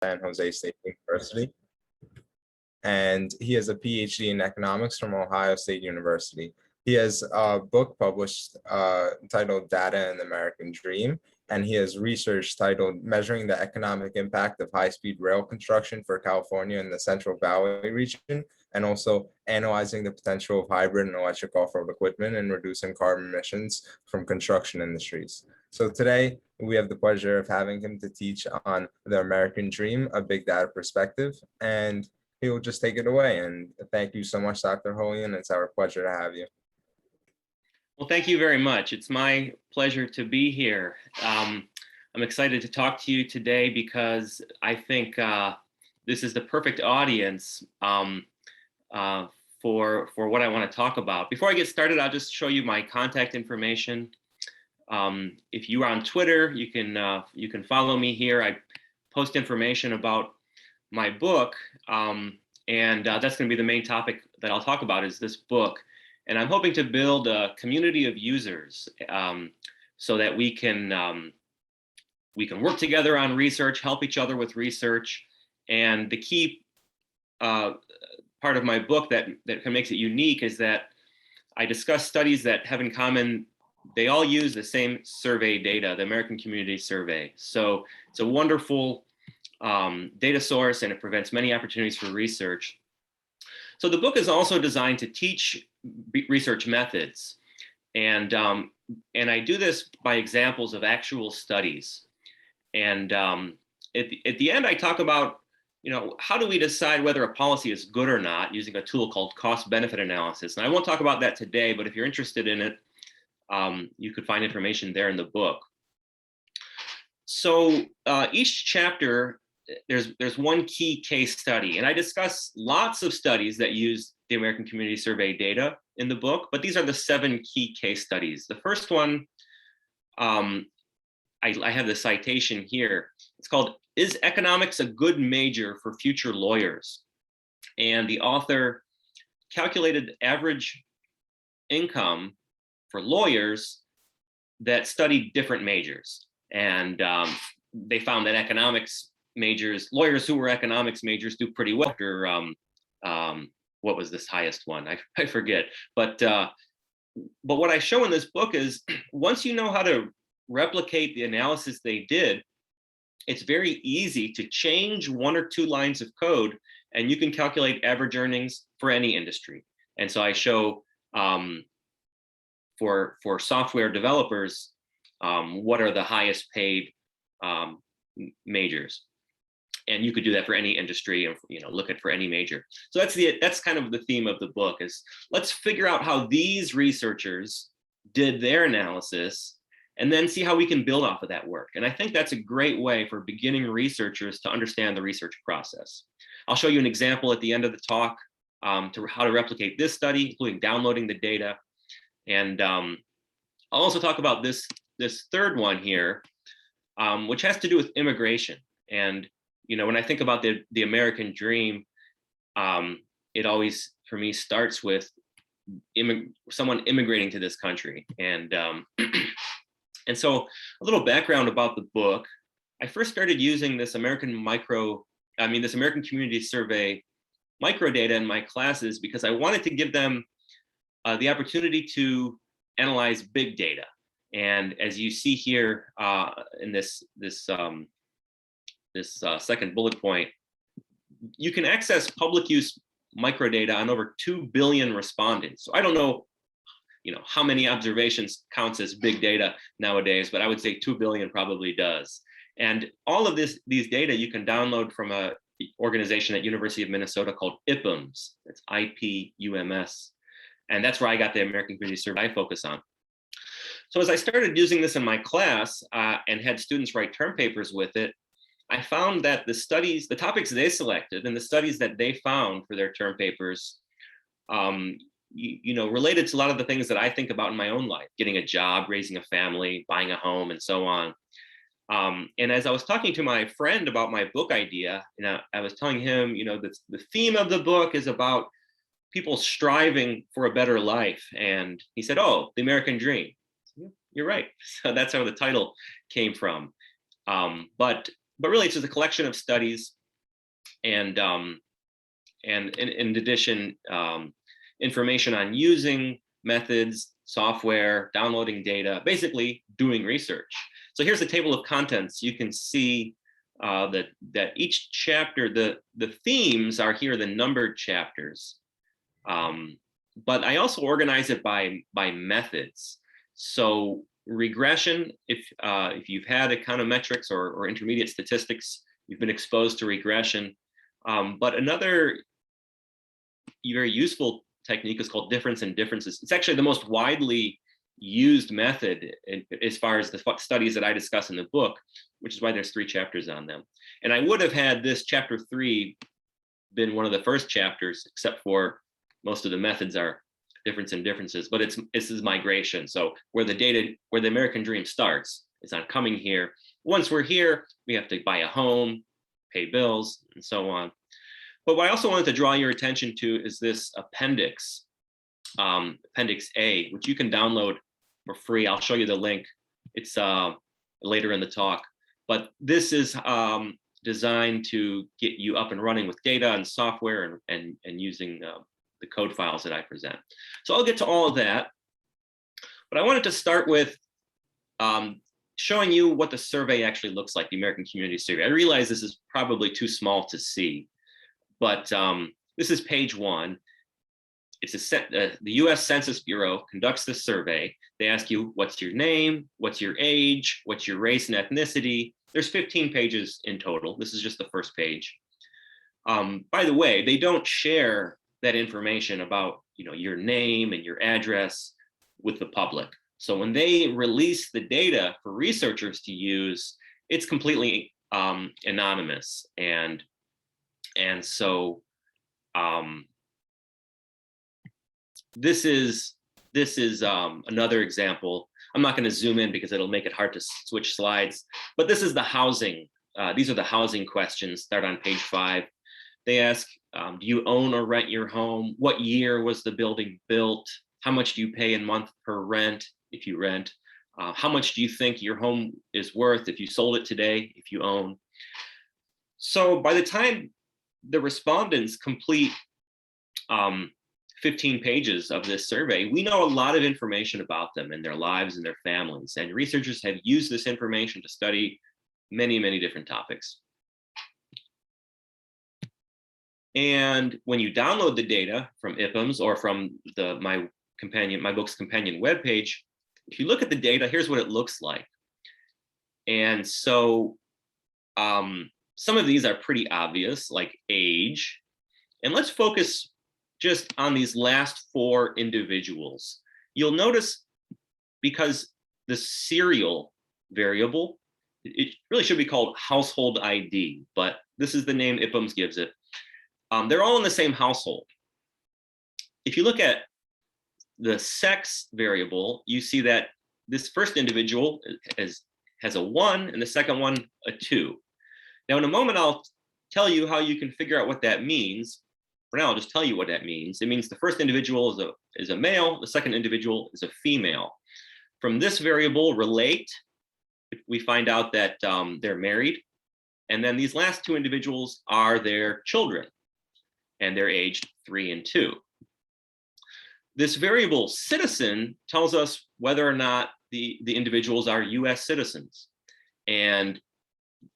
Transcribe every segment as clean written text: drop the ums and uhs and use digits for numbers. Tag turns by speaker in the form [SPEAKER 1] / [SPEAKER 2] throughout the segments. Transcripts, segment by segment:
[SPEAKER 1] San Jose State University. And he has a PhD in economics from Ohio State University. He has a book published titled Data and the American Dream, and he has research titled Measuring the Economic Impact of High-Speed Rail Construction for California and the Central Valley region, and also analyzing the potential of hybrid and electric off-road equipment and reducing carbon emissions from construction industries. So today, we have the pleasure of having him to teach on the American Dream, a big data perspective, and he will just take it away. And thank you so much, Dr. Holian. It's our pleasure to have you.
[SPEAKER 2] Well, thank you very much. It's my pleasure to be here. I'm excited to talk to you today because I think this is the perfect audience for what I want to talk about. Before I get started, I'll just show you my contact information. If you are on Twitter, you can follow me here. I post information about my book, and that's going to be the main topic that I'll talk about is this book. And I'm hoping to build a community of users so that we can work together on research, help each other with research. And the key part of my book that makes it unique is that I discuss studies that have in common, they all use the same survey data, the American Community Survey. So it's a wonderful data source, and it prevents many opportunities for research. So the book is also designed to teach research methods, and I do this by examples of actual studies. And at the end, I talk about, how do we decide whether a policy is good or not using a tool called cost-benefit analysis. And I won't talk about that today, but if you're interested in it, you could find information there in the book. So each chapter, there's one key case study, and I discuss lots of studies that use the American Community Survey data in the book, but these are the 7 key case studies. The first one, I have the citation here. It's called, "Is Economics a Good Major for Future Lawyers?" And the author calculated average income for lawyers that studied different majors. And they found that economics majors, lawyers who were economics majors do pretty well after, what was this highest one? I forget. But what I show in this book is once you know how to replicate the analysis they did, it's very easy to change 1 or 2 lines of code, and you can calculate average earnings for any industry. And so I show for software developers, what are the highest paid majors. And you could do that for any industry and look at for any major. So that's kind of the theme of the book is let's figure out how these researchers did their analysis and then see how we can build off of that work. And I think that's a great way for beginning researchers to understand the research process. I'll show you an example at the end of the talk to how to replicate this study, including downloading the data. And I'll also talk about this third one here, which has to do with immigration. And when I think about the American dream, it always, for me, starts with someone immigrating to this country. And and so a little background about the book. I first started using this American Community Survey microdata in my classes because I wanted to give them the opportunity to analyze big data. And as you see here in this second bullet point, you can access public use microdata on over 2 billion respondents. So I don't know, how many observations counts as big data nowadays, but I would say 2 billion probably does. And all of these data you can download from a organization at University of Minnesota called IPUMS. It's IPUMS. And that's where I got the American Community Survey I focus on. So as I started using this in my class and had students write term papers with it, I found that the topics they selected and the studies that they found for their term papers, related to a lot of the things that I think about in my own life, getting a job, raising a family, buying a home, and so on. And as I was talking to my friend about my book idea, I was telling him, the theme of the book is about people striving for a better life. And he said, "Oh, the American dream." You're right. So that's how the title came from. But but really it's just a collection of studies and in addition, information on using methods, software, downloading data, basically doing research. So here's the table of contents. You can see that each chapter, the themes are here, the numbered chapters. But I also organize it by methods. So regression, if you've had econometrics or intermediate statistics, you've been exposed to regression. But another very useful technique is called difference in differences. It's actually the most widely used method as far as the studies that I discuss in the book, which is why there's 3 chapters on them. And I would have had this chapter 3 been one of the first chapters, except for most of the methods are difference in differences, but this is migration. So where the American dream starts is on coming here. Once we're here, we have to buy a home, pay bills, and so on. But what I also wanted to draw your attention to is this appendix, Appendix A, which you can download for free. I'll show you the link. It's later in the talk. But this is designed to get you up and running with data and software and using the code files that I present. So I'll get to all of that. But I wanted to start with showing you what the survey actually looks like, the American Community Survey. I realize this is probably too small to see, but this is page 1. It's the US Census Bureau conducts this survey. They ask you, what's your name? What's your age? What's your race and ethnicity? There's 15 pages in total. This is just the first page. By the way, they don't share that information about your name and your address with the public. So when they release the data for researchers to use, it's completely anonymous. And so this is another example. I'm not going to zoom in because it'll make it hard to switch slides, but this is the housing. These are the housing questions, start on page 5. They ask, do you own or rent your home? What year was the building built? How much do you pay a month per rent if you rent? How much do you think your home is worth if you sold it today, if you own? So by the time the respondents complete 15 pages of this survey, we know a lot of information about them and their lives and their families. And researchers have used this information to study many, many different topics. And when you download the data from IPUMS or from my book's companion webpage, if you look at the data, here's what it looks like. And so some of these are pretty obvious, like age. And let's focus just on these last 4 individuals. You'll notice, because the serial variable, it really should be called household ID, but this is the name IPUMS gives it. They're all in the same household. If you look at the sex variable, you see that this first individual has a 1 and the second one a 2. Now, in a moment, I'll tell you how you can figure out what that means. For now, I'll just tell you what that means. It means the first individual is a male, the second individual is a female. From this variable, relate, we find out that they're married. And then these last 2 individuals are their children, and they're aged 3 and 2. This variable citizen tells us whether or not the individuals are US citizens. And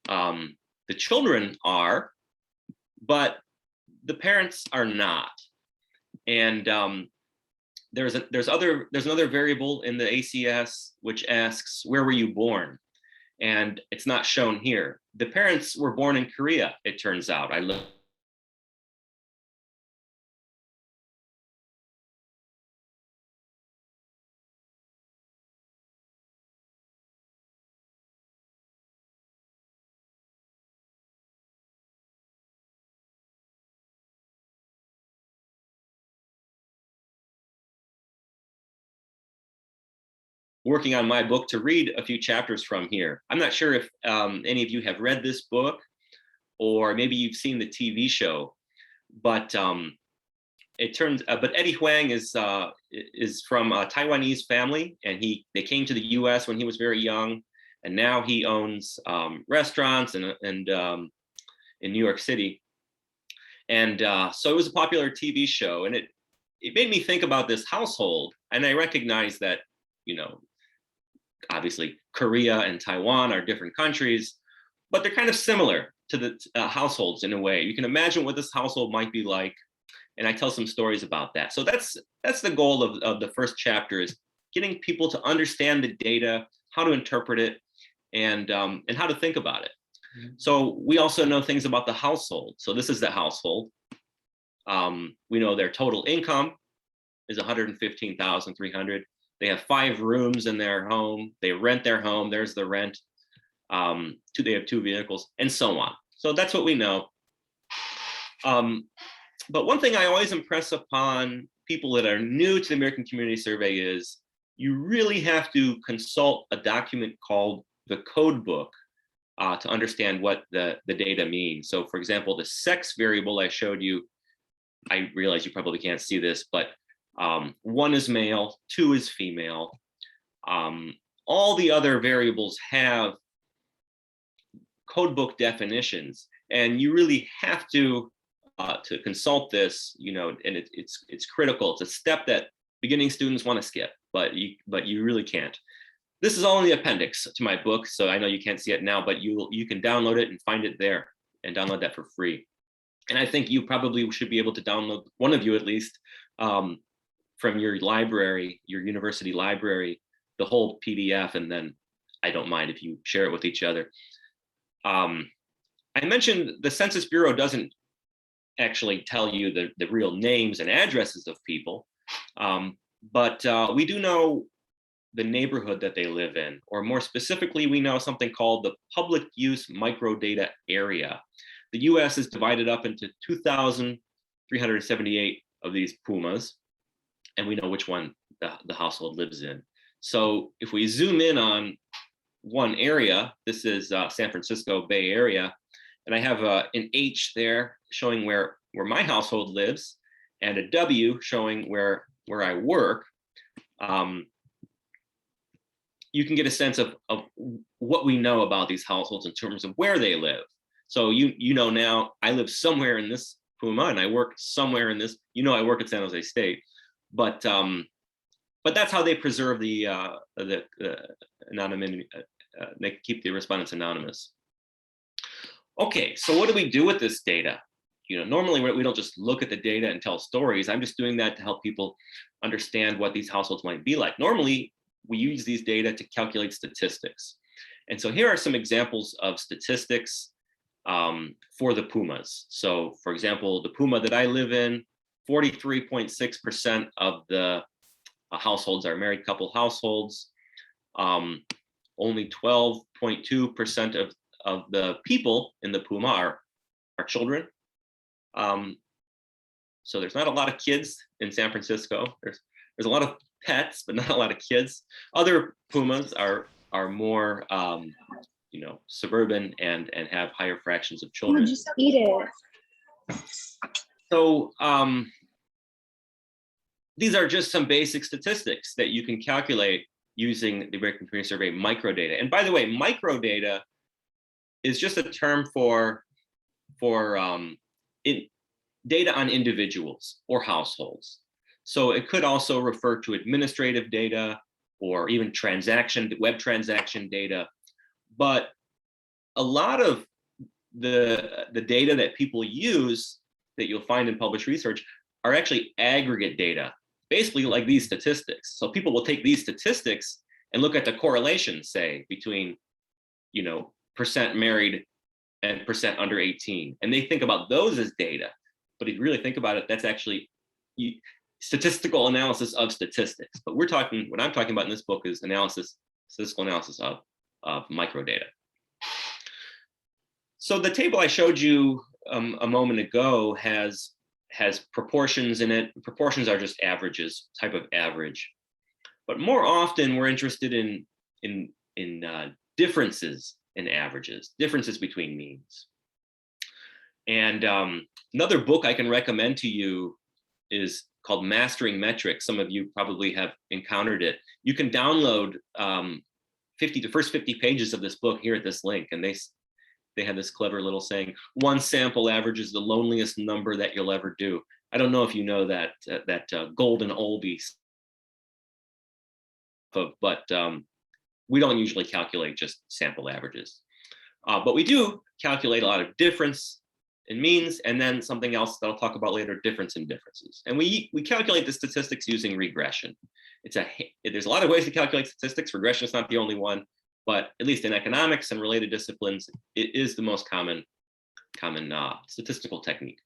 [SPEAKER 2] the children are, but the parents are not. And there's another variable in the ACS which asks, where were you born? And it's not shown here. The parents were born in Korea, it turns out. I looked. Working on my book to read a few chapters from here. I'm not sure if any of you have read this book, or maybe you've seen the TV show, but but Eddie Huang is from a Taiwanese family, and they came to the US when he was very young. and now he owns restaurants and in New York City. And so it was a popular TV show, and it made me think about this household. And I recognize that, you know, obviously Korea and Taiwan are different countries, but they're kind of similar to the households in a way. You can imagine what this household might be like, and I tell some stories about that. So that's the goal of the first chapter, is getting people to understand the data, how to interpret it, and how to think about it. So we also know things about the household. So this is the household. We know their total income is $115,300. They have 5 rooms in their home. They rent their home. There's the rent. They have 2 vehicles, and so on. So that's what we know. But one thing I always impress upon people that are new to the American Community Survey is you really have to consult a document called the code book to understand what the data means. So for example, the sex variable I showed you, I realize you probably can't see this, but 1 is male, 2 is female. All the other variables have code book definitions, and you really have to consult this, you know, and it's critical. It's a step that beginning students want to skip, but you really can't. This is all in the appendix to my book, so I know you can't see it now, but you can download it and find it there, and download that for free. And I think you probably should be able to download, one of you at least, from your library, your university library, the whole PDF, and then I don't mind if you share it with each other. I mentioned the Census Bureau doesn't actually tell you the real names and addresses of people, but we do know the neighborhood that they live in, or more specifically, we know something called the public use microdata area. The US is divided up into 2,378 of these PUMAs, and we know which one the household lives in. So if we zoom in on one area, this is San Francisco Bay Area, and I have an H there showing where my household lives, and a W showing where I work. You can get a sense of what we know about these households in terms of where they live. So you know now I live somewhere in this PUMA and I work somewhere in this. You know I work at San Jose State, but that's how they preserve the anonymity. They keep the respondents anonymous. Okay, so what do we do with this data? You know, normally we don't just look at the data and tell stories. I'm just doing that to help people understand what these households might be like. Normally, we use these data to calculate statistics. And so here are some examples of statistics for the PUMAs. So for example, the PUMA that I live in, 43.6% of the households are married couple households. Only 12.2% of the people in the PUMA are children. So there's not a lot of kids in San Francisco. There's a lot of pets, but not a lot of kids. Other PUMAs are more you know, suburban and have higher fractions of children.
[SPEAKER 3] Just eat it.
[SPEAKER 2] So these are just some basic statistics that you can calculate using the American Community Survey microdata. And by the way, microdata is just a term for data on individuals or households. So it could also refer to administrative data or even web transaction data. But a lot of the data that people use that you'll find in published research are actually aggregate data, basically like these statistics. So people will take these statistics and look at the correlation, say, between, you know, percent married and percent under 18. And they think about those as data. But if you really think about it, that's actually statistical analysis of statistics. But what I'm talking about in this book is statistical analysis of microdata. So the table I showed you a moment ago has proportions in it. Proportions are just averages, type of average. But more often we're interested in differences in averages, differences between means. And another book I can recommend to you is called Mastering Metrics. Some of you probably have encountered it. You can download the first 50 pages of this book here at this link, and they have this clever little saying, one sample average is the loneliest number that you'll ever do. I don't know if you know that golden oldie, but we don't usually calculate just sample averages. But we do calculate a lot of difference in means, and then something else that I'll talk about later, difference in differences. And we calculate the statistics using regression. There's a lot of ways to calculate statistics. Regression is not the only one, but at least in economics and related disciplines, it is the most common statistical technique.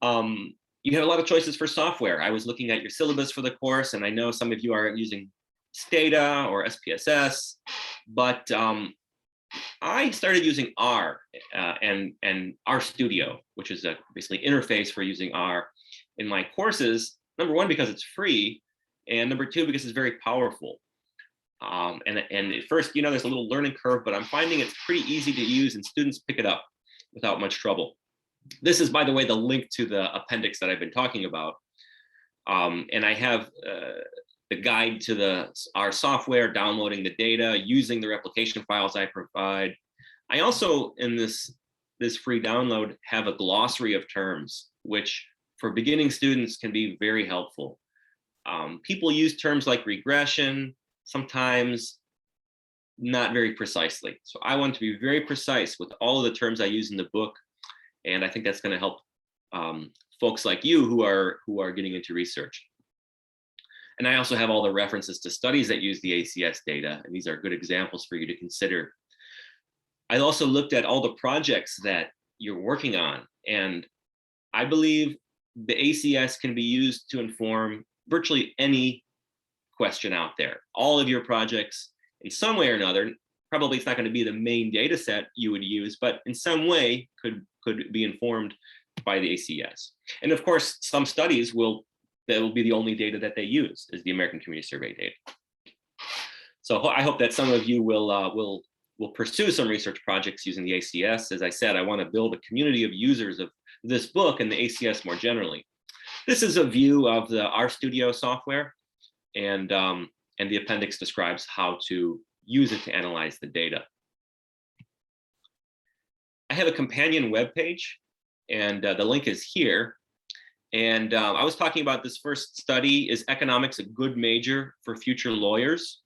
[SPEAKER 2] You have a lot of choices for software. I was looking at your syllabus for the course, and I know some of you are using Stata or SPSS, but I started using R and RStudio, which is a basically interface for using R in my courses. Number one, because it's free, and number two, because it's very powerful. And at first, there's a little learning curve, but I'm finding it's pretty easy to use, and students pick it up without much trouble. This is, by the way, the link to the appendix that I've been talking about. And I have the guide to our software, downloading the data, using the replication files I provide. I also, in this free download, have a glossary of terms, which for beginning students can be very helpful. People use terms like regression, sometimes not very precisely. So I want to be very precise with all of the terms I use in the book. And I think that's going to help folks like you who are getting into research. And I also have all the references to studies that use the ACS data, and these are good examples for you to consider. I also looked at all the projects that you're working on, and I believe the ACS can be used to inform virtually any question out there. All of your projects, in some way or another, probably it's not going to be the main data set you would use, but in some way could be informed by the ACS. And of course, some studies that will be the only data that they use is the American Community Survey data. So I hope that some of you will pursue some research projects using the ACS. As I said, I want to build a community of users of this book and the ACS more generally. This is a view of the RStudio software, and the appendix describes how to use it to analyze the data. I have a companion web page, and the link is here. And I was talking about this first study, is economics a good major for future lawyers?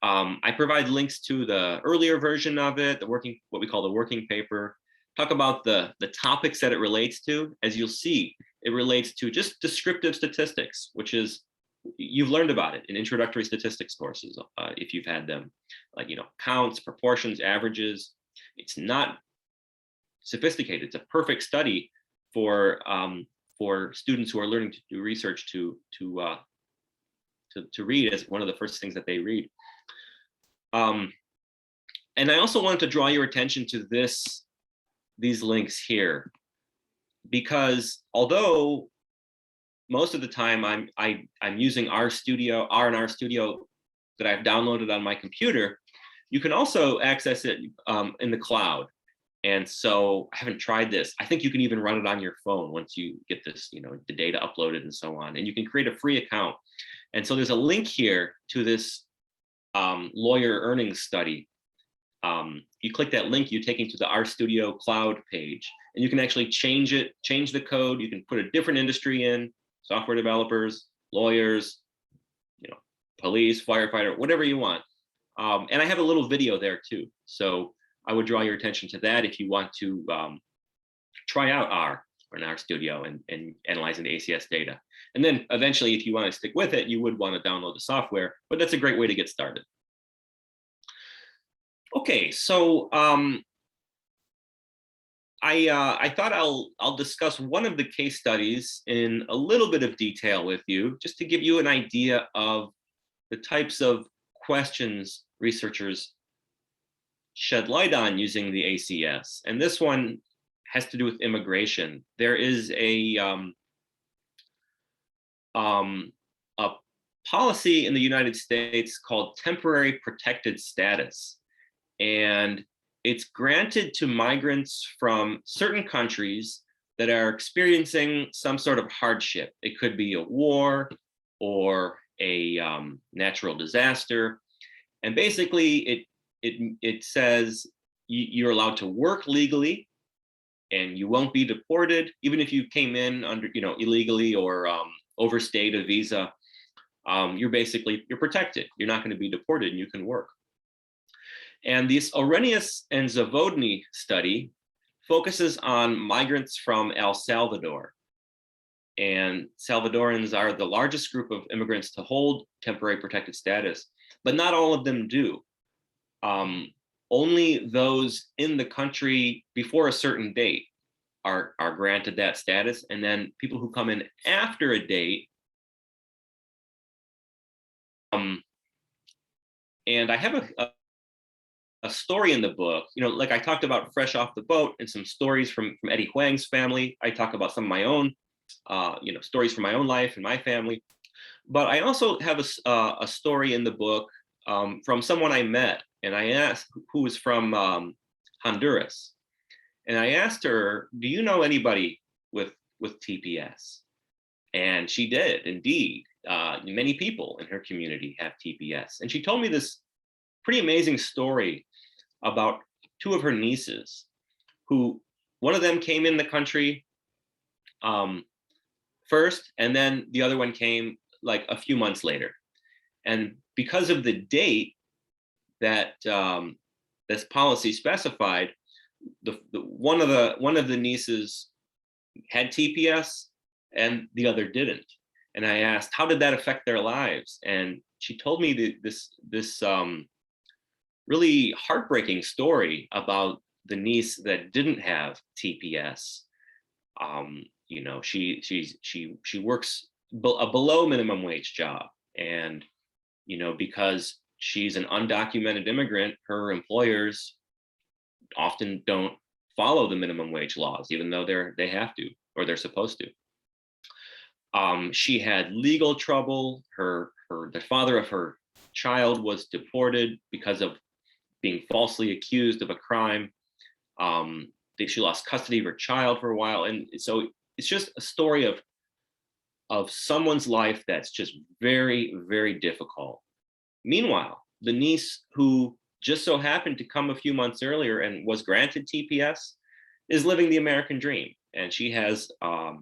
[SPEAKER 2] I provide links to the earlier version of it, what we call the working paper, talk about the topics that it relates to. As you'll see, it relates to just descriptive statistics, which is, you've learned about it in introductory statistics courses, if you've had them, like, counts, proportions, averages. It's not sophisticated. It's a perfect study for students who are learning to do research to read as one of the first things that they read. And I also wanted to draw your attention to these links here, because although most of the time I'm using R and RStudio that I've downloaded on my computer, you can also access it in the cloud. And so I haven't tried this. I think you can even run it on your phone once you get this, the data uploaded and so on. And you can create a free account. And so there's a link here to this lawyer earnings study. You click that link, you're taken to the RStudio cloud page, and you can actually change the code. You can put a different industry in, software developers, lawyers, police, firefighter, whatever you want. And I have a little video there too. So I would draw your attention to that if you want to try out R or an RStudio and analyzing the ACS data. And then eventually, if you want to stick with it, you would want to download the software, but that's a great way to get started. Okay, so I thought I'll discuss one of the case studies in a little bit of detail with you, just to give you an idea of the types of questions researchers shed light on using the ACS. And this one has to do with immigration. There is a policy in the United States called temporary protected status. And it's granted to migrants from certain countries that are experiencing some sort of hardship. It could be a war or a natural disaster. And basically it says you're allowed to work legally and you won't be deported, even if you came in under, illegally or overstayed a visa. You're protected. You're not going to be deported and you can work. And this Arrhenius and Zavodny study focuses on migrants from El Salvador. And Salvadorans are the largest group of immigrants to hold temporary protected status, but not all of them do. Only those in the country before a certain date are granted that status. And then people who come in after a date. And I have a story in the book, like I talked about fresh off the boat and some stories from Eddie Huang's family. I talk about some of my own, stories from my own life and my family. But I also have a story in the book from someone I met, and I asked, who was from Honduras. And I asked her, do you know anybody with TPS? And she did, indeed. Many people in her community have TPS. And she told me this pretty amazing story about two of her nieces, who one of them came in the country first, and then the other one came like a few months later. And because of the date that this policy specified, one of the nieces had TPS and the other didn't. And I asked, how did that affect their lives? And she told me this really heartbreaking story about the niece that didn't have TPS. She works a below minimum wage job, and because she's an undocumented immigrant, her employers often don't follow the minimum wage laws, even though they have to, or they're supposed to. She had legal trouble. The father of her child was deported because of being falsely accused of a crime. She lost custody of her child for a while. And so it's just a story of someone's life that's just very, very difficult. Meanwhile, the niece who just so happened to come a few months earlier and was granted TPS is living the American dream. And she has a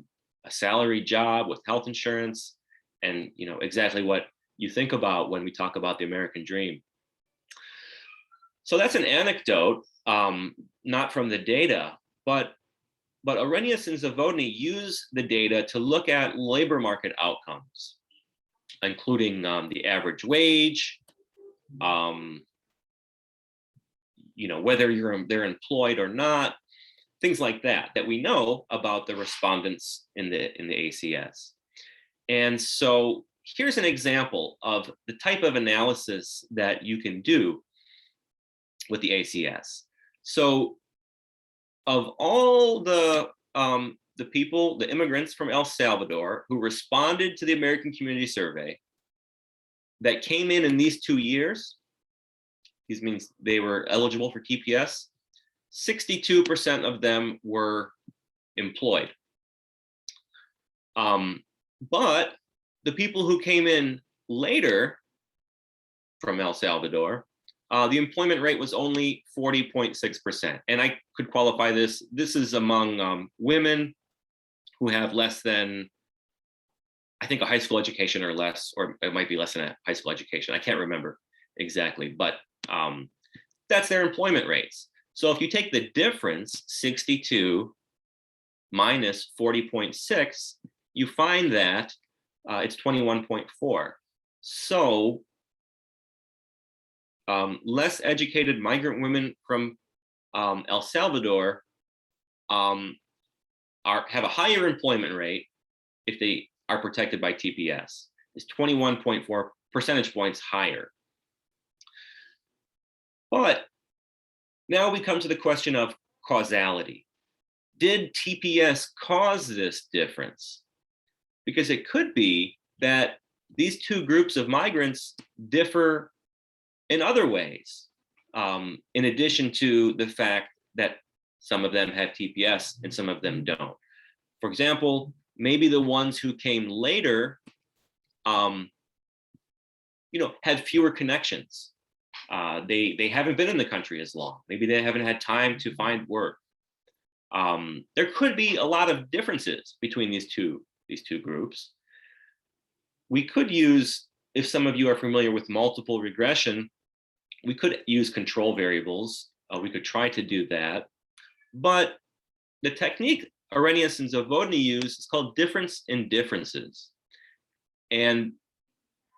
[SPEAKER 2] salary job with health insurance and exactly what you think about when we talk about the American dream. So that's an anecdote, not from the data, but Arrhenius and Zavodny use the data to look at labor market outcomes, including the average wage, whether they're employed or not, things like that we know about the respondents in the ACS. And so here's an example of the type of analysis that you can do with the ACS. So of all the people, the immigrants from El Salvador who responded to the American Community Survey that came in these 2 years, these means they were eligible for TPS, 62% of them were employed. But the people who came in later from El Salvador, the employment rate was only 40.6%. And I could qualify this. This is among women who have less than, I think, a high school education or less, or it might be less than a high school education. I can't remember exactly, but that's their employment rates. So if you take the difference, 62 minus 40.6, you find that it's 21.4. So less educated migrant women from El Salvador have a higher employment rate if they are protected by TPS. It's 21.4 percentage points higher. But now we come to the question of causality. Did TPS cause this difference? Because it could be that these two groups of migrants differ in other ways, in addition to the fact that some of them have TPS and some of them don't. For example, maybe the ones who came later have fewer connections. They haven't been in the country as long. Maybe they haven't had time to find work. There could be a lot of differences between these two groups. We could use, if some of you are familiar with multiple regression, we could use control variables. We could try to do that. But the technique Arrhenius and Zawodny use is called difference in differences. And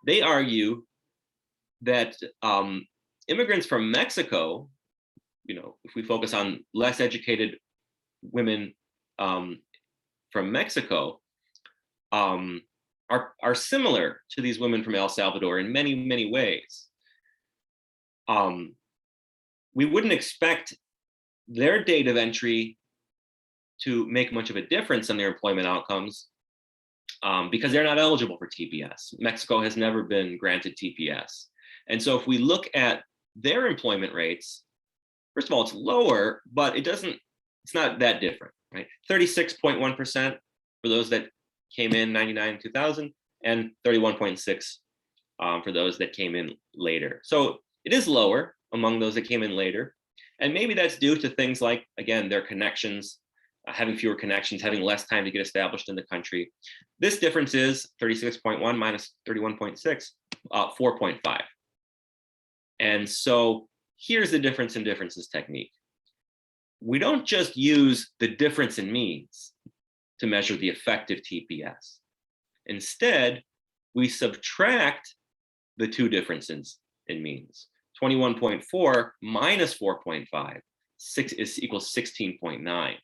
[SPEAKER 2] they argue that immigrants from Mexico, if we focus on less educated women from Mexico, are similar to these women from El Salvador in many, many ways. We wouldn't expect their date of entry to make much of a difference on their employment outcomes because they're not eligible for TPS. Mexico has never been granted TPS. And so if we look at their employment rates, first of all, it's lower, but it's not that different, right? 36.1% for those that came in 99, 2000, and 31.6 for those that came in later. So it is lower among those that came in later. And maybe that's due to things like, again, their connections, having fewer connections, having less time to get established in the country. This difference is 36.1 minus 31.6, 4.5. And so here's the difference in differences technique. We don't just use the difference in means to measure the effective TPS. Instead, we subtract the two differences in means. 21.4 minus 4.5 equals 16.9.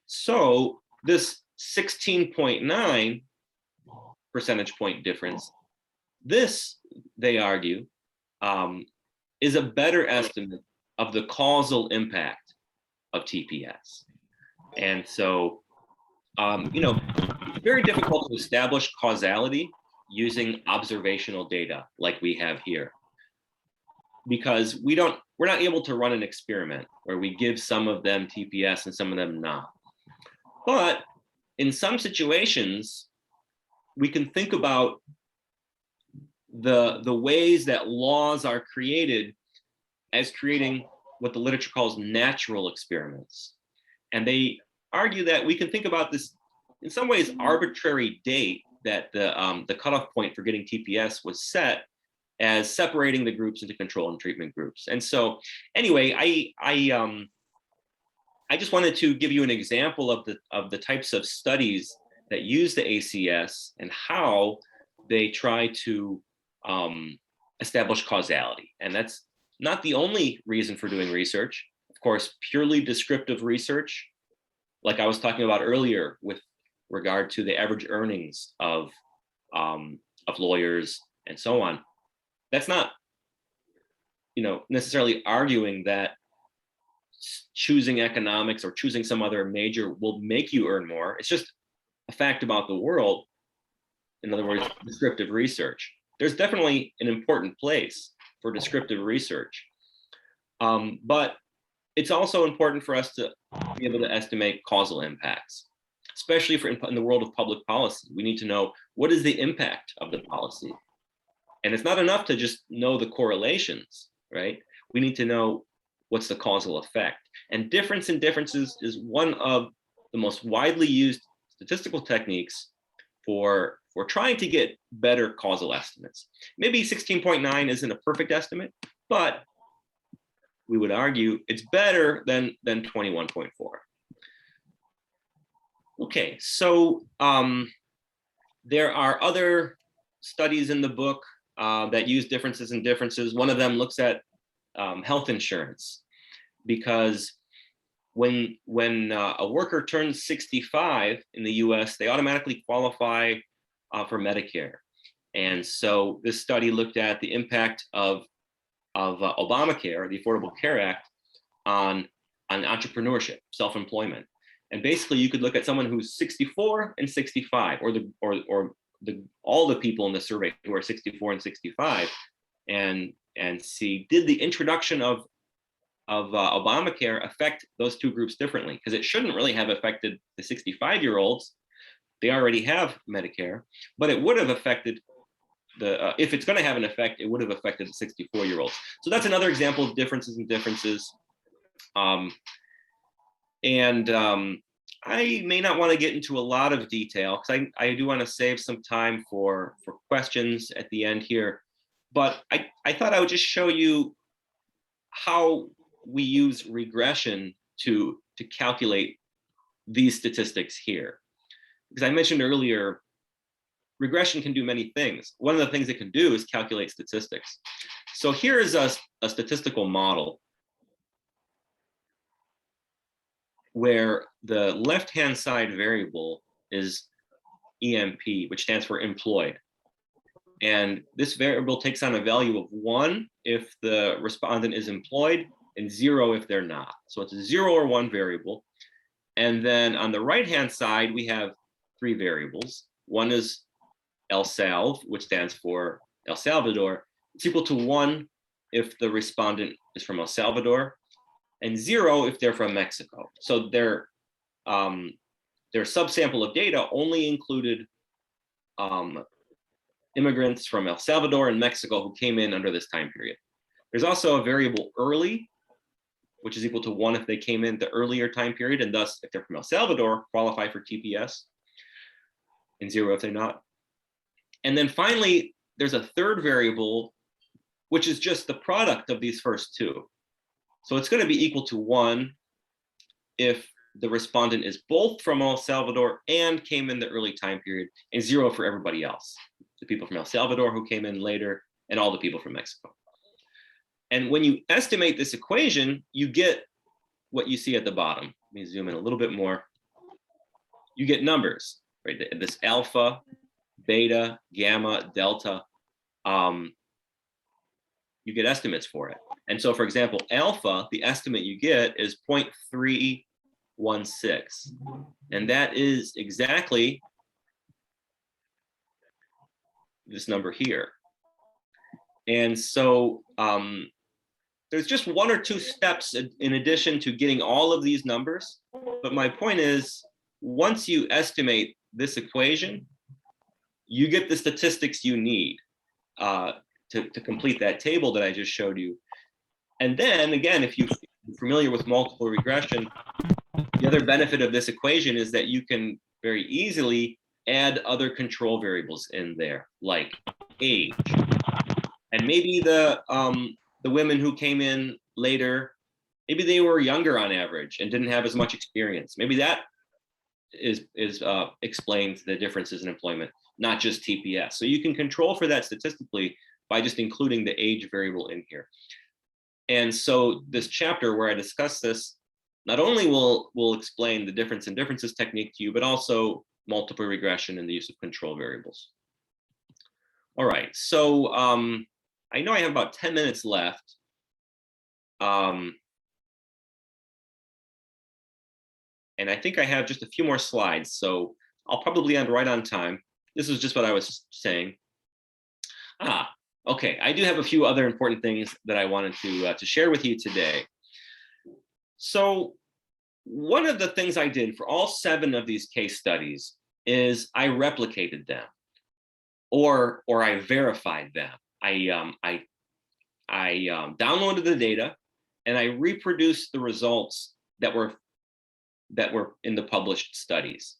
[SPEAKER 2] So this 16.9 percentage point difference, this, they argue, is a better estimate of the causal impact of TPS. And so, it's very difficult to establish causality using observational data like we have here, because we're not able to run an experiment where we give some of them TPS and some of them not. But in some situations, we can think about the ways that laws are created as creating what the literature calls natural experiments. And they argue that we can think about this in some ways arbitrary date that the cutoff point for getting TPS was set as separating the groups into control and treatment groups. And so anyway, I just wanted to give you an example of the types of studies that use the ACS and how they try to establish causality. And that's not the only reason for doing research. Of course, purely descriptive research, like I was talking about earlier with regard to the average earnings of lawyers and so on, that's not necessarily arguing that choosing economics or choosing some other major will make you earn more. It's just a fact about the world. In other words, descriptive research. There's definitely an important place for descriptive research. But it's also important for us to be able to estimate causal impacts, especially in the world of public policy. We need to know what is the impact of the policy. And it's not enough to just know the correlations, right? We need to know what's the causal effect. And difference in differences is one of the most widely used statistical techniques for trying to get better causal estimates. Maybe 16.9 isn't a perfect estimate, but we would argue it's better than 21.4. Okay, so there are other studies in the book that use differences in differences. One of them looks at health insurance, because when a worker turns 65 in the US, they automatically qualify for Medicare. And so this study looked at the impact of Obamacare, the Affordable Care Act, on entrepreneurship, self-employment. And basically you could look at someone who's 64 and 65, or all the people in the survey who are 64 and 65, and see, did the introduction of Obamacare affect those two groups differently? Because it shouldn't really have affected the 65-year-olds. They already have Medicare, but it would have affected if it's going to have an effect, it would have affected the 64-year-olds. So that's another example of differences in differences. I may not want to get into a lot of detail because I do want to save some time for questions at the end here. But I thought I would just show you how we use regression to calculate these statistics here. Because I mentioned earlier, regression can do many things. One of the things it can do is calculate statistics. So here is a statistical model where the left-hand side variable is EMP, which stands for employed. And this variable takes on a value of 1 if the respondent is employed and 0 if they're not. So it's a 0 or 1 variable. And then on the right-hand side, we have 3 variables. One is ELSALV, which stands for El Salvador. It's equal to 1 if the respondent is from El Salvador, and 0 if they're from Mexico. So their subsample of data only included immigrants from El Salvador and Mexico who came in under this time period. There's also a variable early, which is equal to 1 if they came in the earlier time period, and thus if they're from El Salvador, qualify for TPS, and 0 if they're not. And then finally, there's a third variable, which is just the product of these first two. So it's going to be equal to 1 if the respondent is both from El Salvador and came in the early time period, and 0 for everybody else, the people from El Salvador who came in later, and all the people from Mexico. And when you estimate this equation, you get what you see at the bottom. Let me zoom in a little bit more. You get numbers, right? This alpha, beta, gamma, delta. You get estimates for it. And so, for example, alpha, the estimate you get is 0.316. And that is exactly this number here. And so there's just 1 or 2 steps in addition to getting all of these numbers. But my point is, once you estimate this equation, you get the statistics you need to complete that table that I just showed you. And then again, if you're familiar with multiple regression, the other benefit of this equation is that you can very easily add other control variables in there, like age. And maybe the women who came in later, maybe they were younger on average and didn't have as much experience. Maybe that explains the differences in employment, not just TPS. So you can control for that statistically by just including the age variable in here. And so this chapter where I discuss this, not only will explain the difference in differences technique to you, but also multiple regression and the use of control variables. All right, so I know I have about 10 minutes left. And I think I have just a few more slides, so I'll probably end right on time. This is just what I was saying. Okay, I do have a few other important things that I wanted to share with you today. So one of the things I did for all 7 of these case studies is I replicated them, or I verified them. I downloaded the data and I reproduced the results that were in the published studies.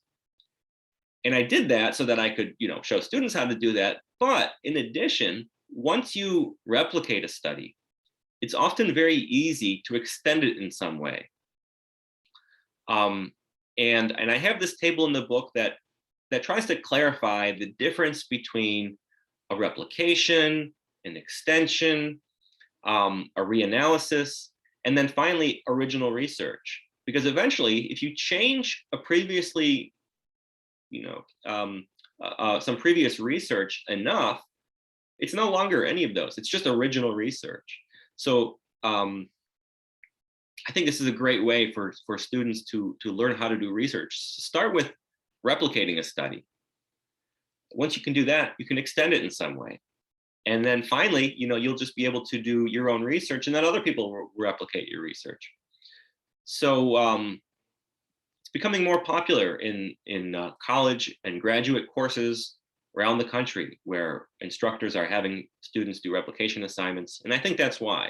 [SPEAKER 2] And I did that so that I could, show students how to do that. But in addition, once you replicate a study, it's often very easy to extend it in some way. And I have this table in the book that tries to clarify the difference between a replication, an extension, a reanalysis, and then finally original research. Because eventually, if you change a previously, some previous research enough, it's no longer any of those. It's just original research. So I think this is a great way for students to learn how to do research. Start with replicating a study. Once you can do that, you can extend it in some way. And then finally, you'll just be able to do your own research, and then other people will replicate your research. So it's becoming more popular in college and graduate courses. around the country where instructors are having students do replication assignments. And I think that's why.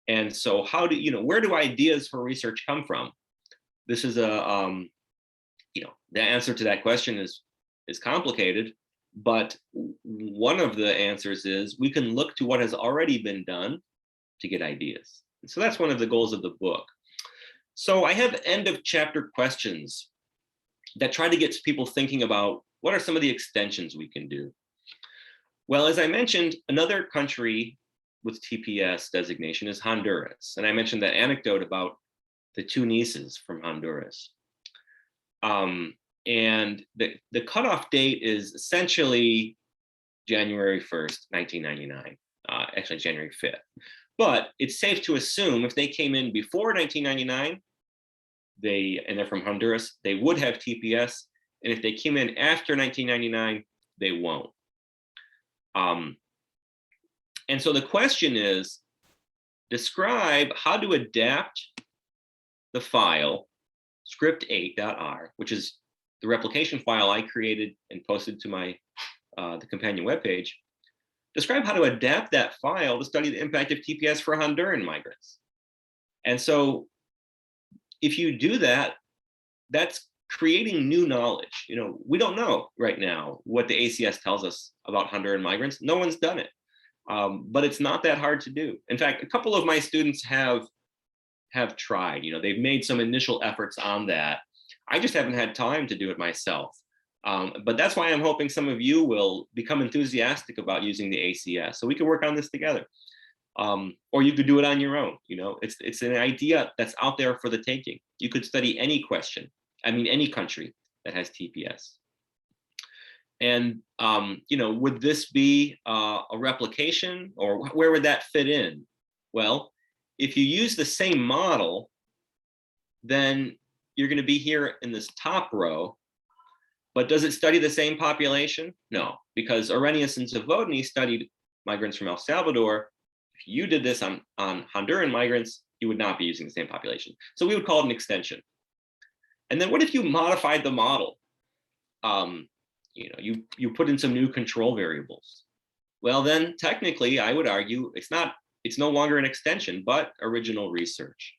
[SPEAKER 2] And so where do ideas for research come from? This is the answer to that question is complicated, but one of the answers is we can look to what has already been done to get ideas. And so that's one of the goals of the book. So I have end of chapter questions that try to get people thinking about what are some of the extensions we can do. Well, as I mentioned, another country with TPS designation is Honduras. And I mentioned that anecdote about the two nieces from Honduras. And the cutoff date is essentially January 1st, 1999, actually January 5th. But it's safe to assume if they came in before 1999, and they're from Honduras, they would have TPS. And if they came in after 1999, they won't. And so the question is, describe how to adapt the file script8.r, which is the replication file I created and posted to my the companion webpage. Describe how to adapt that file to study the impact of TPS for Honduran migrants. And so if you do that, that's creating new knowledge. We don't know right now what the ACS tells us about Honduran migrants. No one's done it, but it's not that hard to do. In fact, a couple of my students have tried. They've made some initial efforts on that. I just haven't had time to do it myself. But that's why I'm hoping some of you will become enthusiastic about using the ACS, so we can work on this together. Or you could do it on your own. It's an idea that's out there for the taking. You could study any question. Any country that has TPS. And would this be a replication, or where would that fit in? Well, if you use the same model, then you're going to be here in this top row. But does it study the same population? No, because Arrhenius and Zavodny studied migrants from El Salvador. If you did this on Honduran migrants, you would not be using the same population. So we would call it an extension. And then what if you modified the model? You put in some new control variables. Well, then technically, I would argue it's no longer an extension, but original research.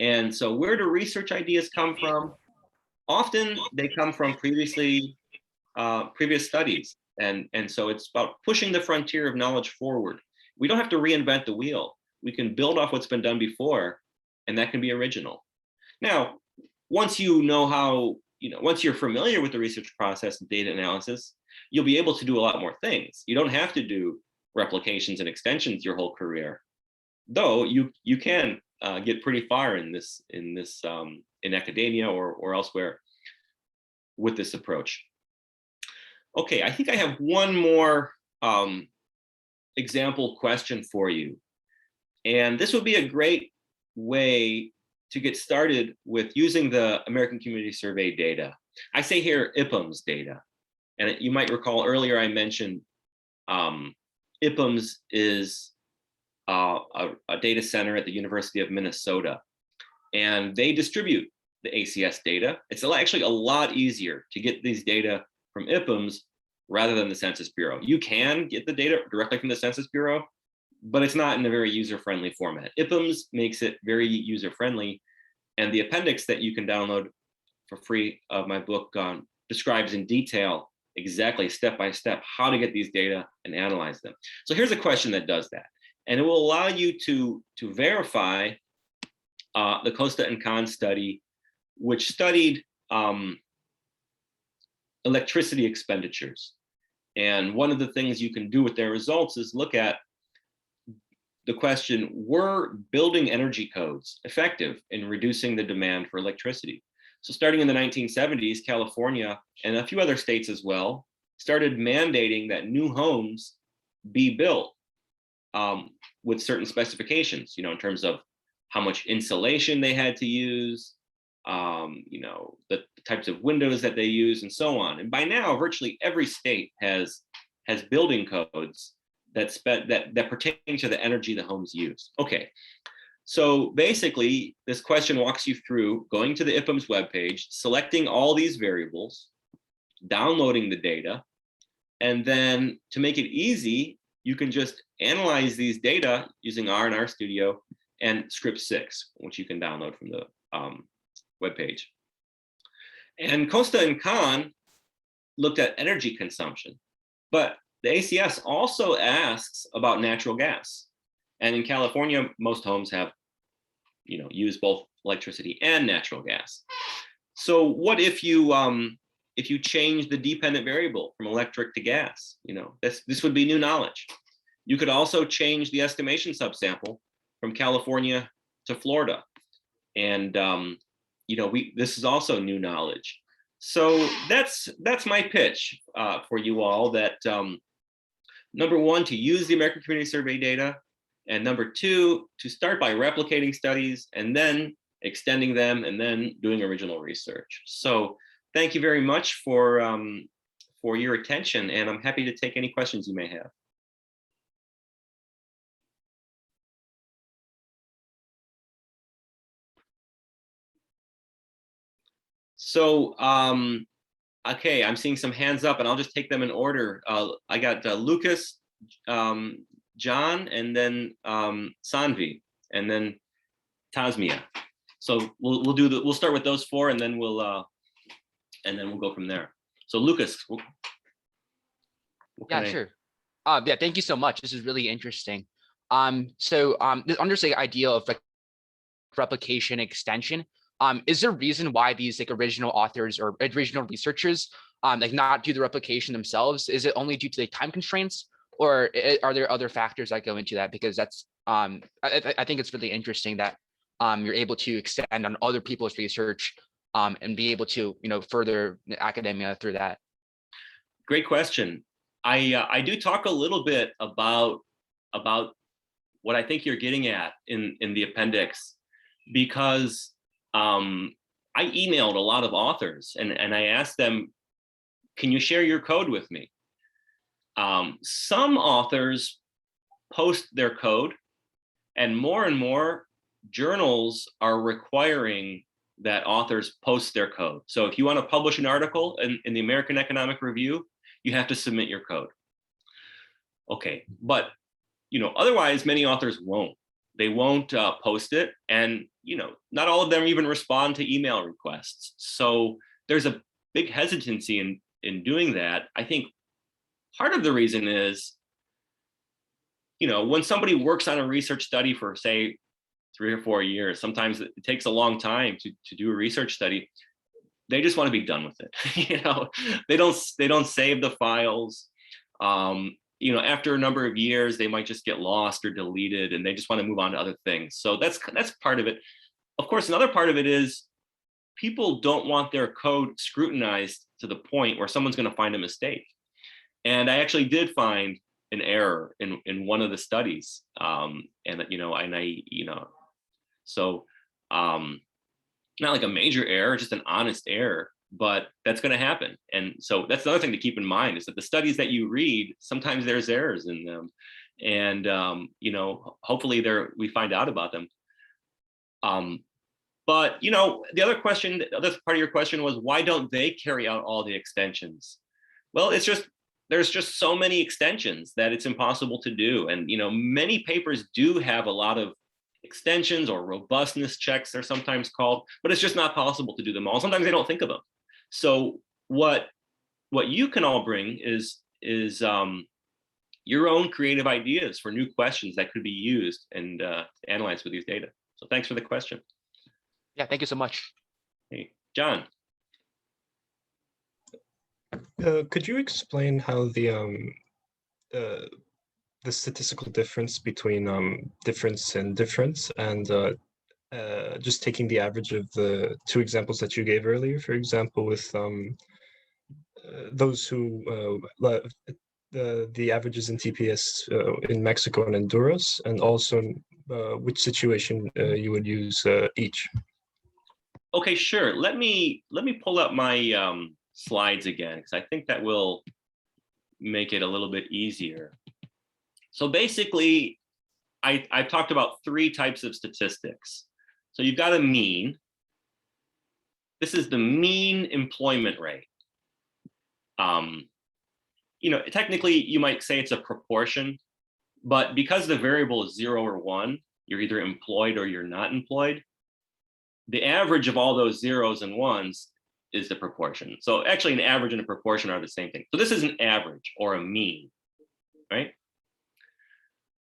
[SPEAKER 2] And so where do research ideas come from? Often they come from previous studies. And so it's about pushing the frontier of knowledge forward. We don't have to reinvent the wheel. We can build off what's been done before, and that can be original. Now, once you know how, once you're familiar with the research process and data analysis, you'll be able to do a lot more things. You don't have to do replications and extensions your whole career, though you can get pretty far in academia or elsewhere with this approach. Okay, I think I have one more example question for you. And this would be a great way to get started with using the American Community Survey data. I say here IPUMS data. And you might recall earlier I mentioned IPUMS is a data center at the University of Minnesota. And they distribute the ACS data. It's actually a lot easier to get these data from IPUMS rather than the Census Bureau. You can get the data directly from the Census Bureau, but it's not in a very user-friendly format. IPUMS makes it very user-friendly, and the appendix that you can download for free of my book describes in detail exactly step-by-step how to get these data and analyze them. So here's a question that does that, and it will allow you to verify the Costa and Khan study, which studied electricity expenditures. And one of the things you can do with their results is look at the question, were building energy codes effective in reducing the demand for electricity? So starting in the 1970s, California and a few other states as well started mandating that new homes be built with certain specifications, in terms of how much insulation they had to use, the types of windows that they use, and so on. And by now, virtually every state has building codes that pertain to the energy the homes use. Okay, so basically, this question walks you through going to the IPUMS webpage, selecting all these variables, downloading the data, And then to make it easy, you can just analyze these data using R and RStudio and script 6, which you can download from the webpage. And Costa and Khan looked at energy consumption, but the ACS also asks about natural gas. And in California, most homes have, use both electricity and natural gas. So what if you change the dependent variable from electric to gas? This would be new knowledge. You could also change the estimation subsample from California to Florida, and this is also new knowledge. So that's my pitch for you all. That number one, to use the American Community Survey data, and number two, to start by replicating studies and then extending them and then doing original research. So thank you very much for your attention, and I'm happy to take any questions you may have. So, okay, I'm seeing some hands up, and I'll just take them in order. I got Lucas, John, and then Sanvi, and then Tasmia. So we'll start with those four, and then we'll go from there. So Lucas,
[SPEAKER 3] yeah, sure. Yeah, thank you so much. This is really interesting. Under the idea of like replication extension, is there a reason why these like original authors or original researchers like not do the replication themselves? Is it only due to the time constraints, or are there other factors that go into that? Because that's I think it's really interesting that you're able to extend on other people's research and be able to further academia through that.
[SPEAKER 2] Great question. I do talk a little bit about what I think you're getting at in the appendix, because I emailed a lot of authors and I asked them, can you share your code with me? Some authors post their code, and more journals are requiring that authors post their code. So if you want to publish an article in the American Economic Review, you have to submit your code. Okay, but otherwise many authors won't. They won't post it, and not all of them even respond to email requests. So there's a big hesitancy in doing that. I think part of the reason is, when somebody works on a research study for, say, 3 or 4 years, sometimes it takes a long time to do a research study. They just want to be done with it. They don't save the files. After a number of years, they might just get lost or deleted, and they just want to move on to other things. So that's part of it. Of course, another part of it is people don't want their code scrutinized to the point where someone's going to find a mistake. And I actually did find an error in one of the studies, so not like a major error, just an honest error, but that's going to happen. And so that's another thing to keep in mind, is that the studies that you read, sometimes there's errors in them, and hopefully we find out about them. But the other part of your question was, why don't they carry out all the extensions? Well, there's just so many extensions that it's impossible to do. And many papers do have a lot of extensions, or robustness checks they're sometimes called, but it's just not possible to do them all. Sometimes they don't think of them. So what you can all bring is your own creative ideas for new questions that could be used and analyzed with these data. So thanks for the question.
[SPEAKER 3] Yeah, thank you so much.
[SPEAKER 2] Hey, John.
[SPEAKER 4] Could you explain how the statistical difference between difference and difference, and just taking the average of the two examples that you gave earlier, for example, with those who the averages in TPS in Mexico and Honduras, and also which situation you would use each?
[SPEAKER 2] Okay, sure. Let me pull up my slides again, because I think that will make it a little bit easier. So basically, I've talked about 3 types of statistics. So you've got a mean. This is the mean employment rate. technically you might say it's a proportion, but because the variable is 0 or 1, you're either employed or you're not employed. The average of all those zeros and ones is the proportion. So actually an average and a proportion are the same thing. So this is an average or a mean, right?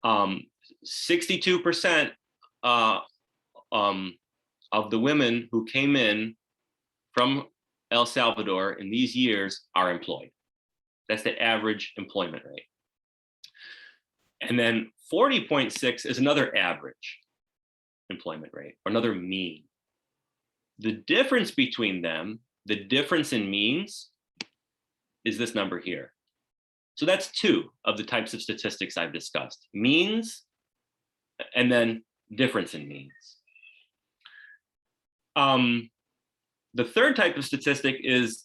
[SPEAKER 2] 62% of the women who came in from El Salvador in these years are employed. That's the average employment rate. And then 40.6 is another average employment rate, or another mean. The difference between them, the difference in means, is this number here. So that's two of the types of statistics I've discussed: means and then difference in means. The third type of statistic is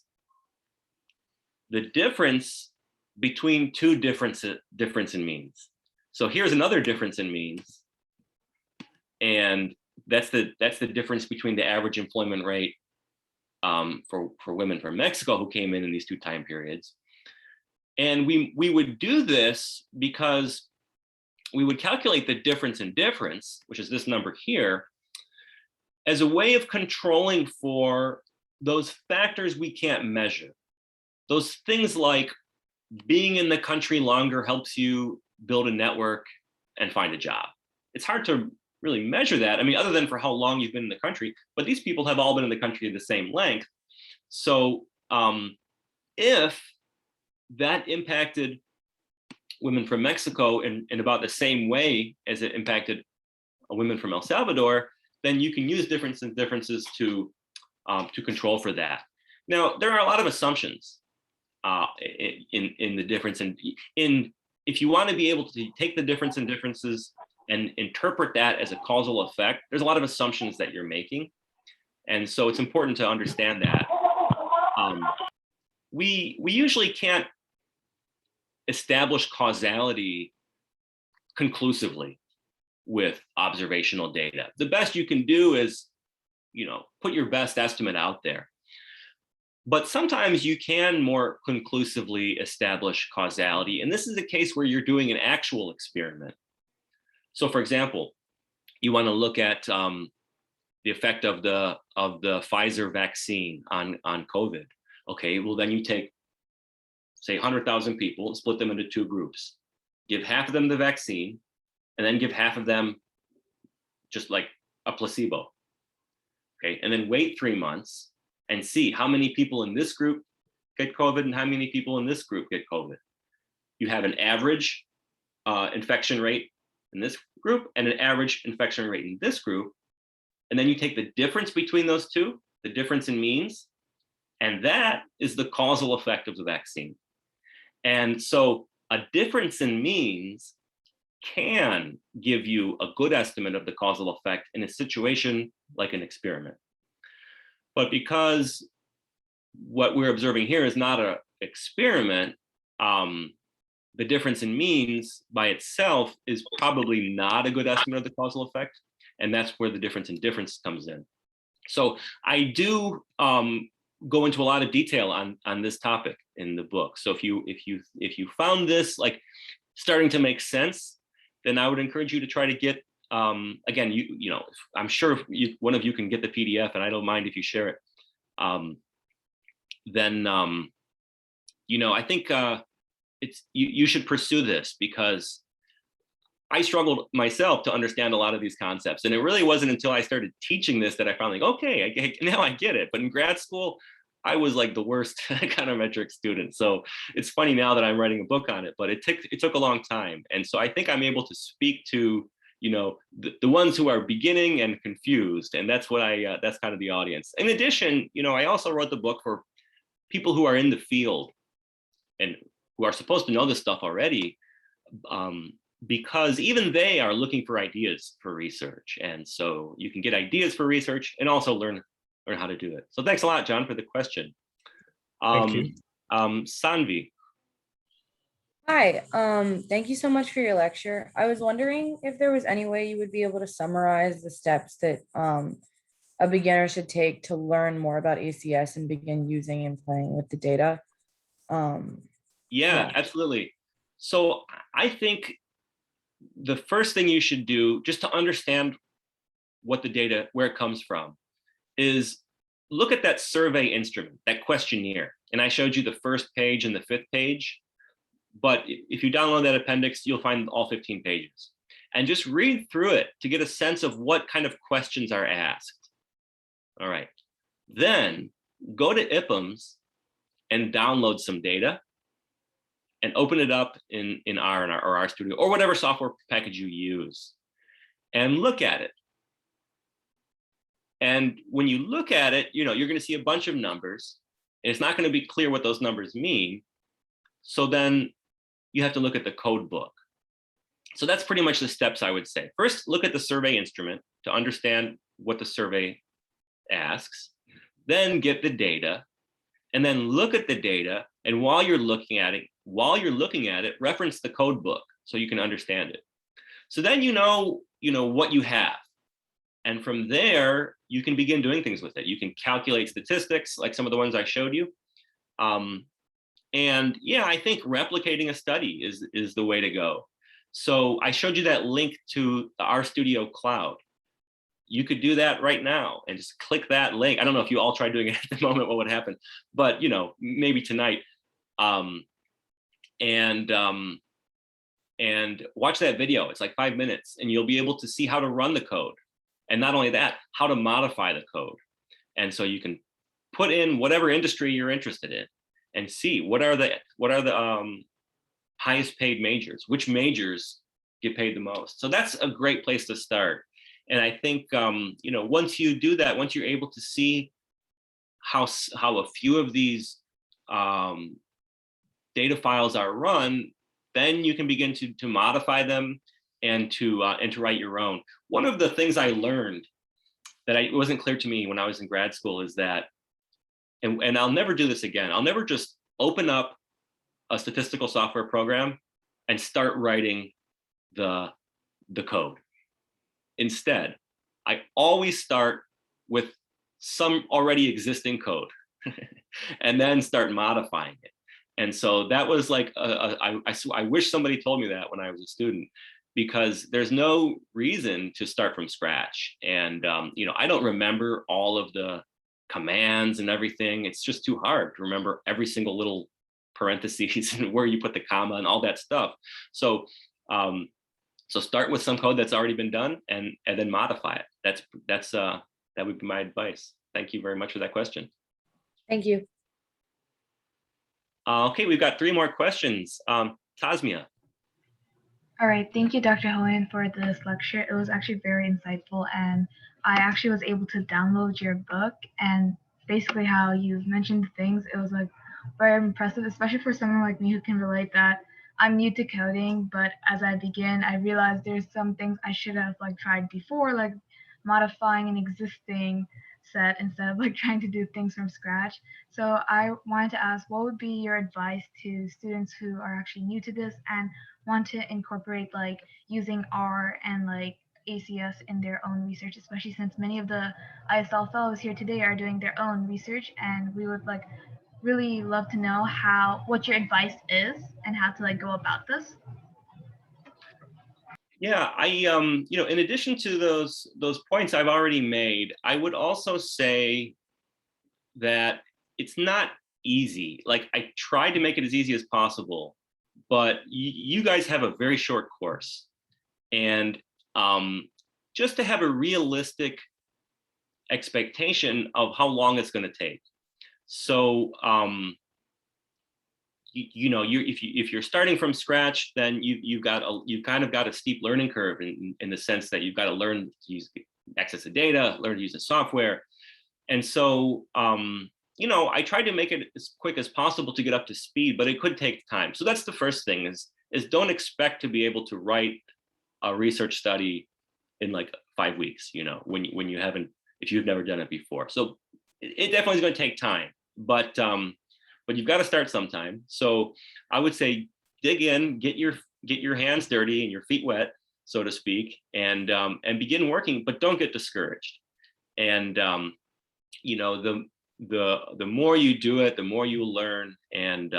[SPEAKER 2] the difference between two difference in means. So here's another difference in means, and that's the difference between the average employment rate for women from Mexico who came in these two time periods. And we would do this because we would calculate the difference in difference, which is this number here, as a way of controlling for those factors we can't measure. Those things like being in the country longer helps you build a network and find a job. It's hard to really measure that. I mean, other than for how long you've been in the country, but these people have all been in the country the same length. So if that impacted women from Mexico in about the same way as it impacted women from El Salvador, then you can use differences to control for that. Now, there are a lot of assumptions in the difference in if you want to be able to take the difference in differences and interpret that as a causal effect, there's a lot of assumptions that you're making. And so it's important to understand that. We usually can't establish causality conclusively with observational data. The best you can do is, put your best estimate out there. But sometimes you can more conclusively establish causality. And this is a case where you're doing an actual experiment. So for example, you want to look at the effect of the Pfizer vaccine on COVID. Okay, well then you take, say, 100,000 people, split them into two groups, give half of them the vaccine, and then give half of them just like a placebo. Okay, and then wait 3 months and see how many people in this group get COVID and how many people in this group get COVID. You have an average infection rate in this group and an average infection rate in this group. And then you take the difference between those two, the difference in means, and that is the causal effect of the vaccine. And so a difference in means can give you a good estimate of the causal effect in a situation like an experiment. But because what we're observing here is not an experiment, the difference in means by itself is probably not a good estimate of the causal effect. And that's where the difference in difference comes in. So I do go into a lot of detail on this topic in the book. So if you found this like starting to make sense, then I would encourage you to try to get, again, I'm sure one of you can get the PDF, and I don't mind if you share it. Then I think you should pursue this, because I struggled myself to understand a lot of these concepts. And it really wasn't until I started teaching this that I found like, okay, now I get it. But in grad school, I was like the worst econometric student. So it's funny now that I'm writing a book on it, but it took a long time. And so I think I'm able to speak to, the ones who are beginning and confused. And that's what that's kind of the audience. In addition, I also wrote the book for people who are in the field and who are supposed to know this stuff already, because even they are looking for ideas for research. And so you can get ideas for research and also learn how to do it. So thanks a lot, John, for the question.
[SPEAKER 4] Thank you.
[SPEAKER 2] Sanvi.
[SPEAKER 5] Hi, thank you so much for your lecture. I was wondering if there was any way you would be able to summarize the steps that a beginner should take to learn more about ACS and begin using and playing with the data.
[SPEAKER 2] Yeah,
[SPEAKER 5] Yeah.
[SPEAKER 2] absolutely. So I think the first thing you should do, just to understand what the data, where it comes from, is look at that survey instrument, that questionnaire. And I showed you the first page and the fifth page. But if you download that appendix, you'll find all 15 pages. And just read through it to get a sense of what kind of questions are asked. All right. Then go to IPUMS and download some data and open it up in R or RStudio or whatever software package you use and look at it. And when you look at it, you're going to see a bunch of numbers. And it's not going to be clear what those numbers mean. So then you have to look at the code book. So that's pretty much the steps I would say. First, look at the survey instrument to understand what the survey asks. Then get the data, and then look at the data. And while you're looking at it, reference the code book so you can understand it. So then you know what you have. And from there, you can begin doing things with it. You can calculate statistics like some of the ones I showed you. And yeah, I think replicating a study is the way to go. So I showed you that link to the RStudio Cloud. You could do that right now and just click that link. I don't know if you all tried doing it at the moment, what would happen, but maybe tonight. And watch that video. It's like 5 minutes, and you'll be able to see how to run the code. And not only that, how to modify the code. And so you can put in whatever industry you're interested in and see what are the highest paid majors, which majors get paid the most. So that's a great place to start. And I think, once you do that, once you're able to see how a few of these data files are run, then you can begin to modify them and to write your own. One of the things I learned that it wasn't clear to me when I was in grad school is that, and I'll never do this again, I'll never just open up a statistical software program and start writing the code. Instead, I always start with some already existing code and then start modifying it. And so that was like, I wish somebody told me that when I was a student, because there's no reason to start from scratch. And, I don't remember all of the commands and everything. It's just too hard to remember every single little parentheses and where you put the comma and all that stuff. So start with some code that's already been done and then modify it. That would be my advice. Thank you very much for that question.
[SPEAKER 5] Thank you.
[SPEAKER 2] Okay, we've got 3 more questions. Tasmia.
[SPEAKER 6] All right, thank you, Dr. Holian, for this lecture. It was actually very insightful, and I actually was able to download your book, and basically how you've mentioned things, it was like very impressive, especially for someone like me who can relate that I'm new to coding, but as I begin, I realized there's some things I should have tried before, like modifying an existing set instead of trying to do things from scratch. So I wanted to ask, what would be your advice to students who are actually new to this and want to incorporate using R and ACS in their own research, especially since many of the ISL fellows here today are doing their own research, and we would really love to know what your advice is and how to go about this.
[SPEAKER 2] Yeah, I in addition to those points I've already made, I would also say that it's not easy. I tried to make it as easy as possible, but you guys have a very short course, and just to have a realistic expectation of how long it's going to take. So if you're starting from scratch, then you've kind of got a steep learning curve in the sense that you've got to learn to access the data, learn to use the software. And so I tried to make it as quick as possible to get up to speed, but it could take time. So that's the first thing is don't expect to be able to write a research study in 5 weeks, when you haven't, if you've never done it before. So it definitely is going to take time, but you've got to start sometime. So I would say dig in, get your hands dirty and your feet wet, so to speak, and begin working, but don't get discouraged. And the more you do it, the more you learn, and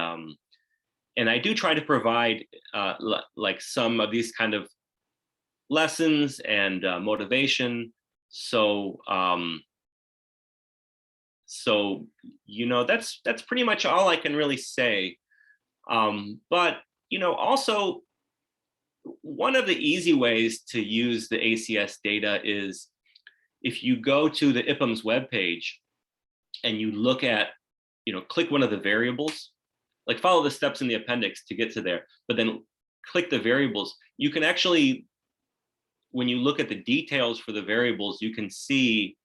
[SPEAKER 2] And I do try to provide like some of these kind of lessons and motivation. So, you know, that's pretty much all I can really say. But, you know, also one of the easy ways to use the ACS data is if you go to the IPUM's webpage and you look at, you know, click one of the variables, like follow the steps in the appendix to get to there, but then click the variables. You can actually, when you look at the details for the variables, you can see,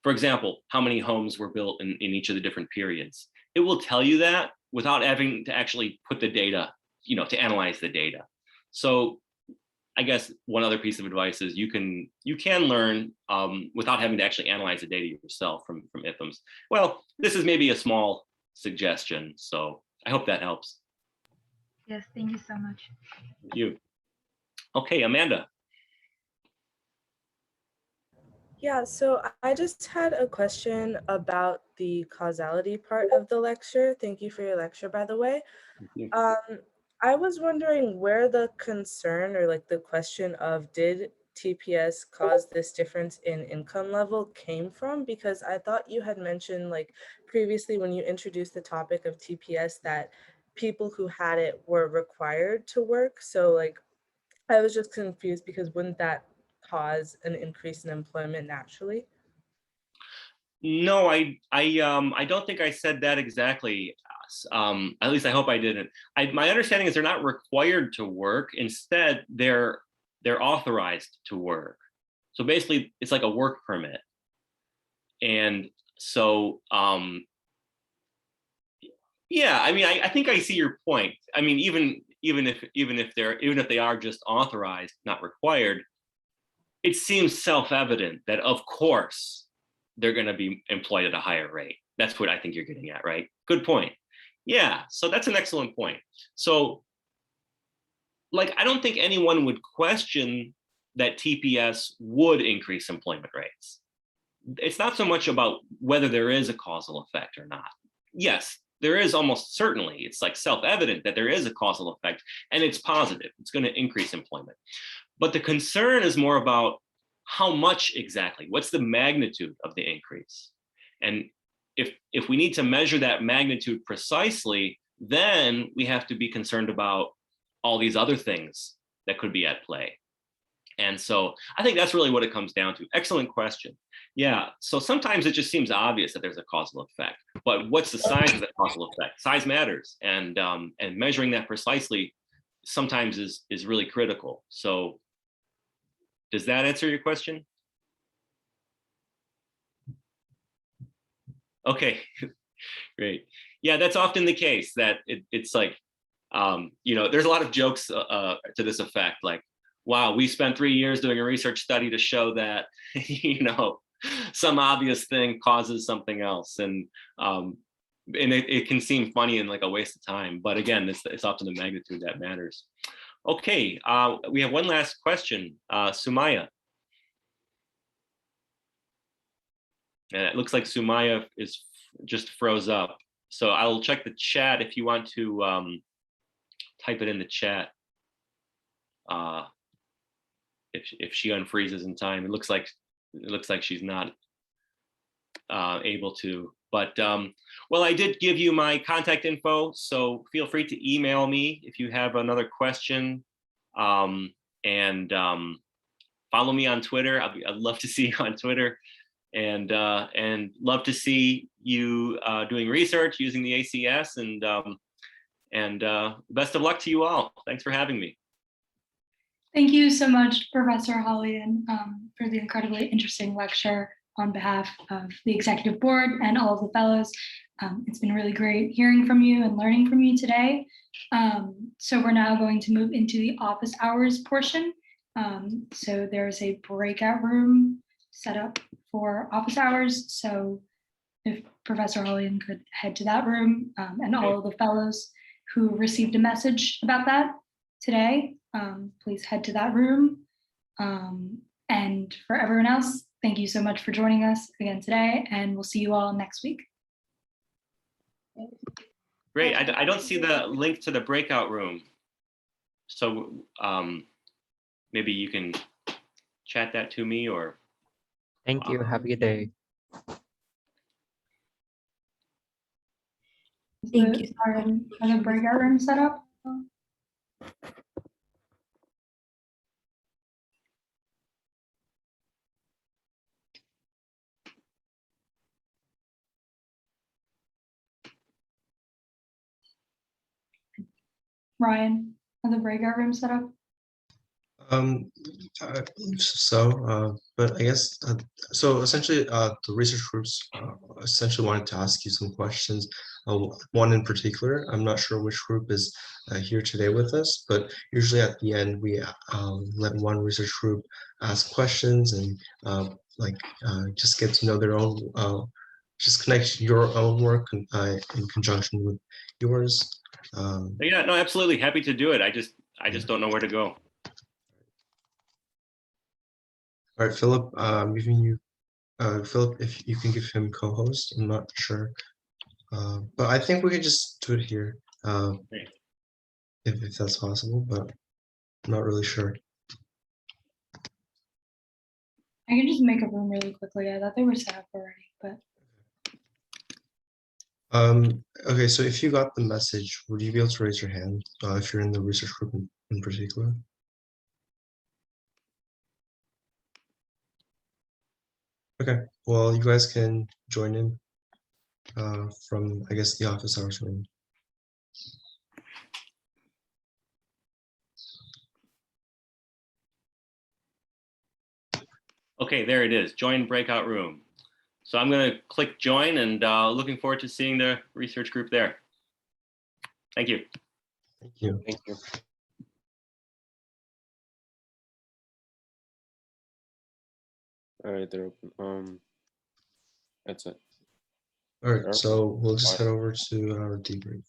[SPEAKER 2] for example, how many homes were built in each of the different periods. It will tell you that without having to actually put the data, you know, to analyze the data. So I guess one other piece of advice is you can learn without having to actually analyze the data yourself from IPUMs. Well, this is maybe a small suggestion, so I hope that helps.
[SPEAKER 6] Yes, thank you so much.
[SPEAKER 2] Thank you. Okay, Amanda.
[SPEAKER 7] Yeah, so I just had a question about the causality part of the lecture. Thank you for your lecture, by the way. I was wondering where the concern or like the question of did TPS cause this difference in income level came from, because I thought you had mentioned like previously when you introduced the topic of TPS that people who had it were required to work. So like I was just confused because wouldn't that cause an increase in employment naturally?
[SPEAKER 2] No, I don't think I said that exactly. At least I hope I didn't. My understanding is they're not required to work. Instead, they're authorized to work. So basically, it's like a work permit. And so, yeah, I mean, I think I see your point. I mean, even if they are just authorized, not required, it seems self-evident that of course they're going to be employed at a higher rate. That's what I think you're getting at, right? Good point. Yeah, so that's an excellent point. So, like, I don't think anyone would question that TPS would increase employment rates. It's not so much about whether there is a causal effect or not. Yes, there is almost certainly. It's like self-evident that there is a causal effect and it's positive. It's going to increase employment. But the concern is more about how much exactly, what's the magnitude of the increase? And if we need to measure that magnitude precisely, then we have to be concerned about all these other things that could be at play. And so I think that's really what it comes down to. Excellent question. Yeah, so sometimes it just seems obvious that there's a causal effect, but what's the size of the causal effect? Size matters, and measuring that precisely sometimes is really critical. So does that answer your question? Okay, great. Yeah, that's often the case, that it's like, you know, there's a lot of jokes to this effect, like, wow, we spent 3 years doing a research study to show that, you know, some obvious thing causes something else. And it can seem funny and like a waste of time. But again, it's often the magnitude that matters. Okay, we have one last question, Sumaya. And it looks like Sumaya is just froze up. So I'll check the chat if you want to type it in the chat. If she unfreezes in time, it looks like she's not able to. But well, I did give you my contact info, so feel free to email me if you have another question, and follow me on Twitter. I'd love to see you on Twitter, and love to see you doing research using the ACS. And best of luck to you all. Thanks for having me.
[SPEAKER 8] Thank you so much, Professor Holian, for the incredibly interesting lecture on behalf of the Executive Board and all of the fellows. It's been really great hearing from you and learning from you today. So we're now going to move into the office hours portion. So there's a breakout room set up for office hours. So if Professor Holian could head to that room, and all of the fellows who received a message about that today, please head to that room. And for everyone else, thank you so much for joining us again today, and we'll see you all next week.
[SPEAKER 2] Great. I don't see the link to the breakout room. So maybe you can chat that to me or.
[SPEAKER 9] Thank you. Have a good day.
[SPEAKER 8] Thank you. Are the breakout room set up? Ryan, are the breakout rooms set up?
[SPEAKER 4] I believe so, but I guess so. Essentially, the research groups essentially wanted to ask you some questions. One in particular, I'm not sure which group is here today with us, but usually at the end we let one research group ask questions and just get to know their own, just connect your own work in conjunction with yours.
[SPEAKER 2] Yeah, no, absolutely happy to do it. I just don't know where to go.
[SPEAKER 4] All right, Philip, I'm giving you, Philip, if you can give him co-host, I'm not sure. But I think we could just do it here, if that's possible, but I'm not really sure.
[SPEAKER 8] I can just make a room really quickly. I thought they were set up already, but.
[SPEAKER 4] Okay, so if you got the message, would you be able to raise your hand if you're in the research group in particular? Okay, well, you guys can join in from, I guess, the office hours room.
[SPEAKER 2] Okay, there it is. Join breakout room. So I'm going to click join and looking forward to seeing the research group there. Thank you.
[SPEAKER 4] Thank you.
[SPEAKER 9] Thank you.
[SPEAKER 10] All right, they're open. That's it.
[SPEAKER 4] All right, so we'll just head over to our debrief.